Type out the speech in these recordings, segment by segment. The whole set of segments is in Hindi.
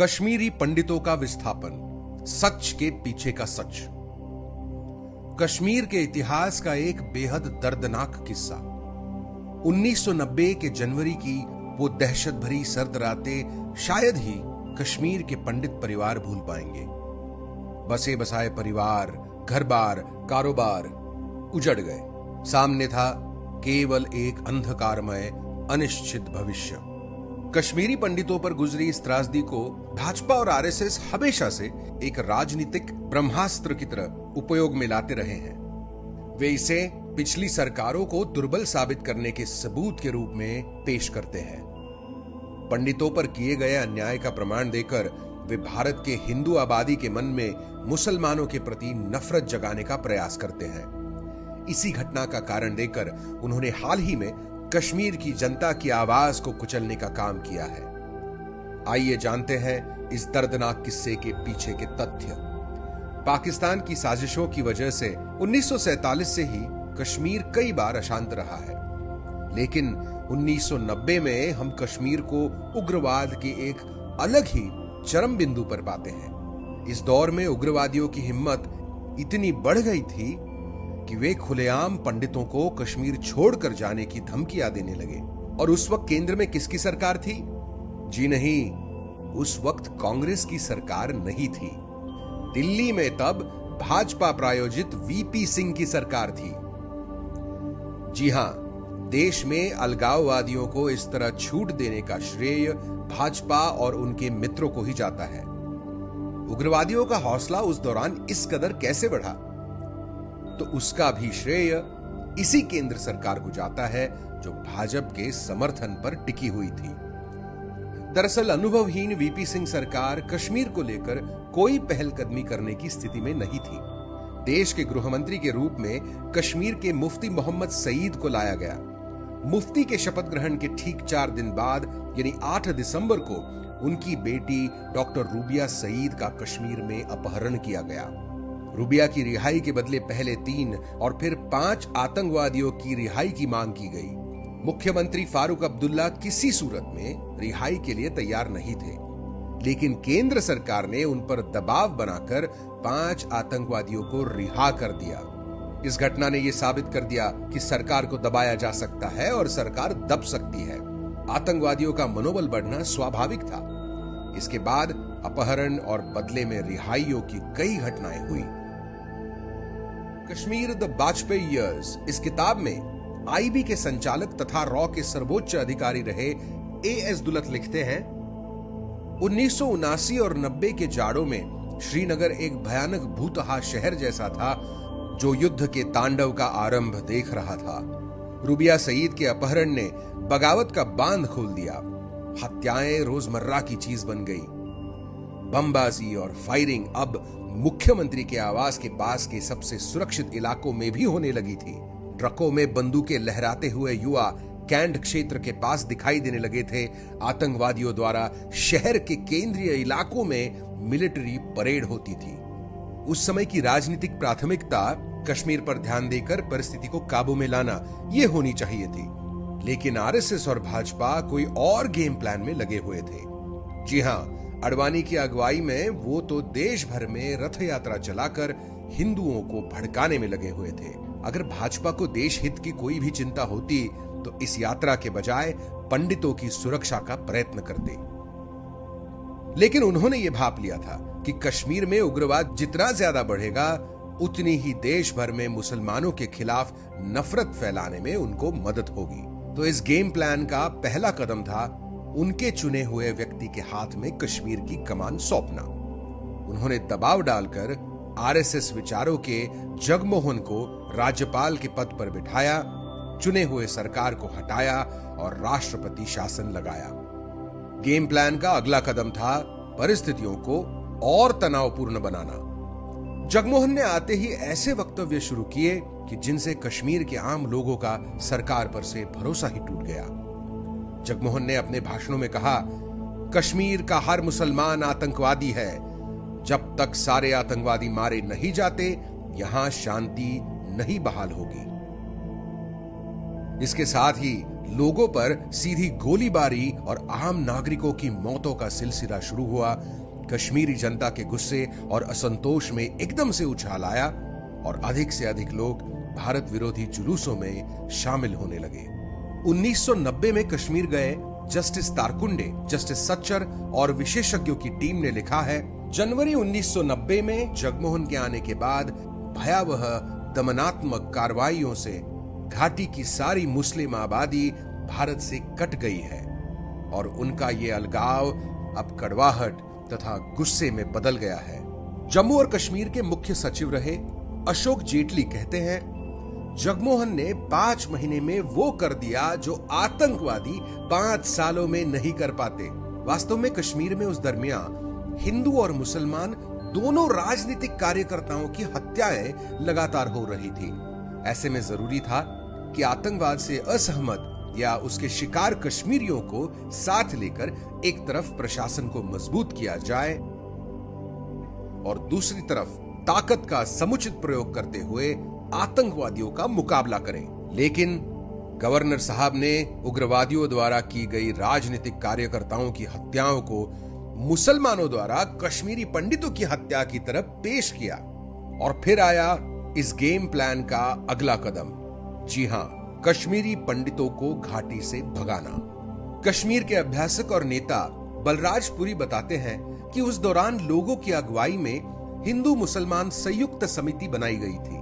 कश्मीरी पंडितों का विस्थापन, सच के पीछे का सच। कश्मीर के इतिहास का एक बेहद दर्दनाक किस्सा। 1990 के जनवरी की वो दहशत भरी सर्द रातें शायद ही कश्मीर के पंडित परिवार भूल पाएंगे। बसे बसाए परिवार, घर बार, कारोबार उजड़ गए। सामने था केवल एक अंधकारमय अनिश्चित भविष्य। कश्मीरी पंडितों पर गुजरी इस त्रासदी को भाजपा और आरएसएस हमेशा से एक राजनीतिक ब्रह्मास्त्र की तरह उपयोग में लाते रहे हैं। वे इसे पिछली सरकारों को दुर्बल साबित करने के सबूत के रूप में पेश करते हैं। पंडितों पर किए गए अन्याय का प्रमाण देकर वे भारत के हिंदू आबादी के मन में मुसलमानों के प्रति नफरत जगाने का प्रयास करते हैं। इसी घटना का कारण देकर उन्होंने हाल ही में कश्मीर की जनता की आवाज को कुचलने का काम किया है। आइए जानते हैं इस दर्दनाक किस्से के पीछे के तथ्य। पाकिस्तान की साजिशों की वजह से 1947 से ही कश्मीर कई बार अशांत रहा है, लेकिन 1990 में हम कश्मीर को उग्रवाद के एक अलग ही चरम बिंदु पर पाते हैं। इस दौर में उग्रवादियों की हिम्मत इतनी बढ़ गई थी कि वे खुलेआम पंडितों को कश्मीर छोड़कर जाने की धमकियां देने लगे। और उस वक्त केंद्र में किसकी सरकार थी? जी नहीं, उस वक्त कांग्रेस की सरकार नहीं थी। दिल्ली में तब भाजपा प्रायोजित वीपी सिंह की सरकार थी। जी हां, देश में अलगाववादियों को इस तरह छूट देने का श्रेय भाजपा और उनके मित्रों को ही जाता है। उग्रवादियों का हौसला उस दौरान इस कदर कैसे बढ़ा, तो उसका भी श्रेय इसी केंद्र सरकार को जाता है जो भाजपा के समर्थन पर टिकी हुई थी। दरअसल अनुभवहीन वीपी सिंह सरकार कश्मीर को लेकर कोई पहलकदमी करने की स्थिति में नहीं थी। देश के गृह मंत्री के रूप में कश्मीर के मुफ्ती मोहम्मद सईद को लाया गया। मुफ्ती के शपथ ग्रहण के ठीक 4 दिन बाद यानी 8 दिसंबर को उनकी बेटी डॉक्टर रूबिया सईद का कश्मीर में अपहरण किया गया। रूबिया की रिहाई के बदले पहले 3 और फिर 5 आतंकवादियों की रिहाई की मांग की गई। मुख्यमंत्री फारूक अब्दुल्ला किसी सूरत में रिहाई के लिए तैयार नहीं थे, लेकिन केंद्र सरकार ने उन पर दबाव बनाकर 5 आतंकवादियों को रिहा कर दिया। इस घटना ने यह साबित कर दिया कि सरकार को दबाया जा सकता है और सरकार दब सकती है। आतंकवादियों का मनोबल बढ़ना स्वाभाविक था। इसके बाद अपहरण और बदले में रिहाइयों की कई घटनाएं हुई। कश्मीर द वाजपेयी ईयर्स इस किताब में आईबी के संचालक तथा रॉ के सर्वोच्च अधिकारी रहे एएस दुलत लिखते हैं, 1979 और 90 के जाड़ों में श्रीनगर एक भयानक भूतहा शहर जैसा था जो युद्ध के तांडव का आरंभ देख रहा था। रूबिया सईद के अपहरण ने बगावत का बांध खोल दिया। हत्याएं रोजमर्रा की चीज बन गई। बमबाजी और फायरिंग अब मुख्यमंत्री के आवास के पास के सबसे सुरक्षित इलाकों में भी होने लगी थी। ट्रकों में बंदूकें लहराते हुए युवा कैंट क्षेत्र के पास दिखाई देने लगे थे। आतंकवादियों द्वारा शहर के केंद्रीय इलाकों में मिलिट्री परेड होती थी। उस समय की राजनीतिक प्राथमिकता कश्मीर पर ध्यान देकर परिस्थिति को काबू में लाना यह होनी चाहिए थी, लेकिन आरएसएस और भाजपा कोई और गेम प्लान में लगे हुए थे। जी हां, अडवाणी की अगुवाई में वो तो देश भर में रथ यात्रा चलाकर हिंदुओं को भड़काने में लगे हुए थे। अगर भाजपा को देश हित की कोई भी चिंता होती तो इस यात्रा के बजाय पंडितों की सुरक्षा का प्रयत्न करते। लेकिन उन्होंने ये भाप लिया था कि कश्मीर में उग्रवाद जितना ज्यादा बढ़ेगा उतनी ही देश भर में मुसलमानों के खिलाफ नफरत फैलाने में उनको मदद होगी। तो इस गेम प्लान का पहला कदम था उनके चुने हुए व्यक्ति के हाथ में कश्मीर की कमान सौंपना। उन्होंने दबाव डालकर आरएसएस विचारों के जगमोहन को राज्यपाल के पद पर बिठाया, चुने हुए सरकार को हटाया और राष्ट्रपति शासन लगाया। गेम प्लान का अगला कदम था परिस्थितियों को और तनावपूर्ण बनाना। जगमोहन ने आते ही ऐसे वक्तव्य शुरू किए कि जिनसे कश्मीर के आम लोगों का सरकार पर से भरोसा ही टूट गया। जगमोहन ने अपने भाषणों में कहा, कश्मीर का हर मुसलमान आतंकवादी है। जब तक सारे आतंकवादी मारे नहीं जाते यहां शांति नहीं बहाल होगी। इसके साथ ही लोगों पर सीधी गोलीबारी और आम नागरिकों की मौतों का सिलसिला शुरू हुआ। कश्मीरी जनता के गुस्से और असंतोष में एकदम से उछाल आया और अधिक से अधिक लोग भारत विरोधी जुलूसों में शामिल होने लगे। 1990 में कश्मीर गए जस्टिस तारकुंडे, जस्टिस सच्चर और विशेषज्ञों की टीम ने लिखा है, जनवरी 1990 में जगमोहन के आने के बाद भयावह दमनात्मक कार्रवाइयों से घाटी की सारी मुस्लिम आबादी भारत से कट गई है और उनका ये अलगाव अब कड़वाहट तथा गुस्से में बदल गया है। जम्मू और कश्मीर के मुख्य सचिव रहे अशोक जेटली कहते हैं, जगमोहन ने 5 महीने में वो कर दिया जो आतंकवादी 5 सालों में नहीं कर पाते। वास्तव में कश्मीर में उस दरमियान हिंदू और मुसलमान दोनों राजनीतिक कार्यकर्ताओं की हत्याएं लगातार हो रही थी। ऐसे में जरूरी था कि आतंकवाद से असहमत या उसके शिकार कश्मीरियों को साथ लेकर एक तरफ प्रशासन को मजबूत किया जाए और दूसरी तरफ ताकत का समुचित प्रयोग करते हुए आतंकवादियों का मुकाबला करें। लेकिन गवर्नर साहब ने उग्रवादियों द्वारा की गई राजनीतिक कार्यकर्ताओं की हत्याओं को मुसलमानों द्वारा कश्मीरी पंडितों की हत्या की तरफ पेश किया और फिर आया इस गेम प्लान का अगला कदम। जी हां, कश्मीरी पंडितों को घाटी से भगाना। कश्मीर के अभ्यासक और नेता बलराजपुरी बताते हैं कि उस दौरान लोगों की अगुवाई में हिंदू मुसलमान संयुक्त समिति बनाई गई थी,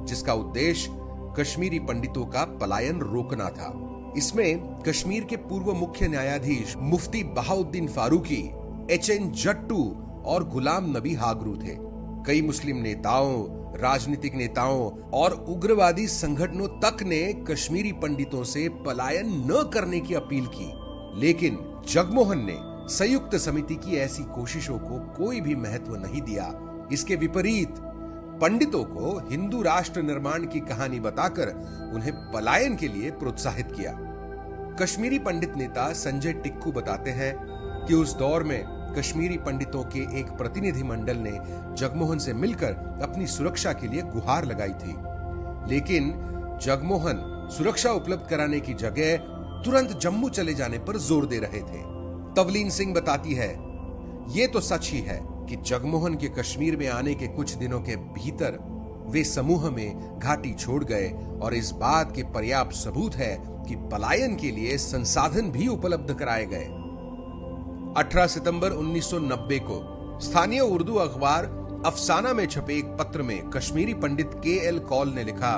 जिसका उद्देश्य कश्मीरी पंडितों का पलायन रोकना था। इसमें कश्मीर के पूर्व मुख्य न्यायाधीश मुफ्ती बहाउद्दीन फारूकी, HN जट्टू और गुलाम नबी हागरू थे। कई मुस्लिम नेताओं, राजनीतिक नेताओं और उग्रवादी संगठनों तक ने कश्मीरी पंडितों से पलायन न करने की अपील की, लेकिन जगमोहन ने संयुक्त समिति की ऐसी कोशिशों को कोई भी महत्व नहीं दिया। इसके विपरीत पंडितों को हिंदू राष्ट्र निर्माण की कहानी बताकर उन्हें पलायन के लिए प्रोत्साहित किया। कश्मीरी पंडित नेता संजय टिक्कू बताते हैं कि उस दौर में कश्मीरी पंडितों के एक प्रतिनिधि मंडल ने जगमोहन से मिलकर अपनी सुरक्षा के लिए गुहार लगाई थी, लेकिन जगमोहन सुरक्षा उपलब्ध कराने की जगह तुरंत जम्मू चले जाने पर जोर दे रहे थे। तवलीन सिंह बताती है, ये तो सच ही है कि जगमोहन के कश्मीर में आने के कुछ दिनों के भीतर वे समूह में घाटी छोड़ गए और इस बात के पर्याप्त सबूत है कि पलायन के लिए संसाधन भी उपलब्ध कराए गए। 18 सितंबर 1990 को स्थानीय उर्दू अखबार अफसाना में छपे एक पत्र में कश्मीरी पंडित KL कौल ने लिखा,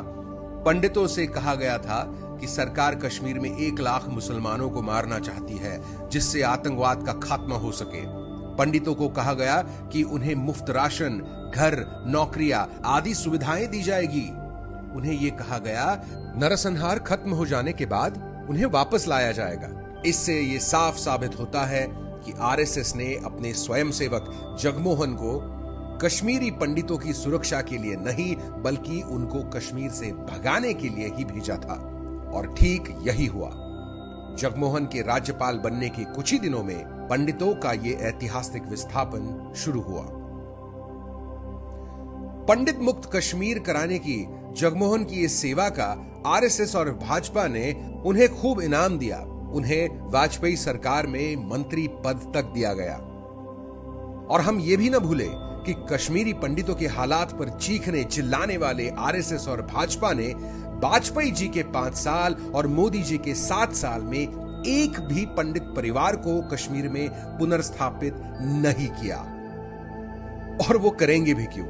पंडितों से कहा गया था कि सरकार कश्मीर में 1 लाख मुसलमानों को मारना चाहती है, जिससे आतंकवाद का खात्मा हो सके। पंडितों को कहा गया कि उन्हें मुफ्त राशन, घर, नौकरियां आदि सुविधाएं दी जाएगी। उन्हें यह कहा गया, नरसंहार खत्म हो जाने के बाद उन्हें वापस लाया जाएगा। इससे यह साफ साबित होता है कि RSS ने अपने स्वयंसेवक जगमोहन को कश्मीरी पंडितों की सुरक्षा के लिए नहीं, बल्कि उनको कश्मीर से भगाने के लिए ही भेजा था। और ठीक यही हुआ। जगमोहन के राज्यपाल बनने के कुछ ही दिनों में पंडितों का यह ऐतिहासिक विस्थापन शुरू हुआ। पंडित मुक्त कश्मीर कराने की जगमोहन की इस सेवा का RSS और भाजपा ने उन्हें खूब इनाम दिया। उन्हें वाजपेयी सरकार में मंत्री पद तक दिया गया। और हम ये भी न भूले कि कश्मीरी पंडितों के हालात पर चीखने चिल्लाने वाले RSS और भाजपा ने वाजपेयी जी के 5 साल और मोदी जी के 7 साल में एक भी पंडित परिवार को कश्मीर में पुनर्स्थापित नहीं किया, और वो करेंगे भी क्यों।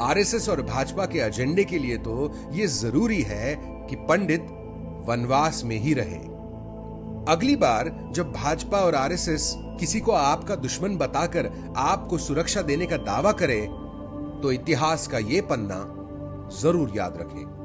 RSS और भाजपा के एजेंडे के लिए तो ये जरूरी है कि पंडित वनवास में ही रहे। अगली बार जब भाजपा और RSS किसी को आपका दुश्मन बताकर आपको सुरक्षा देने का दावा करे, तो इतिहास का ये पन्ना जरूर याद रखें।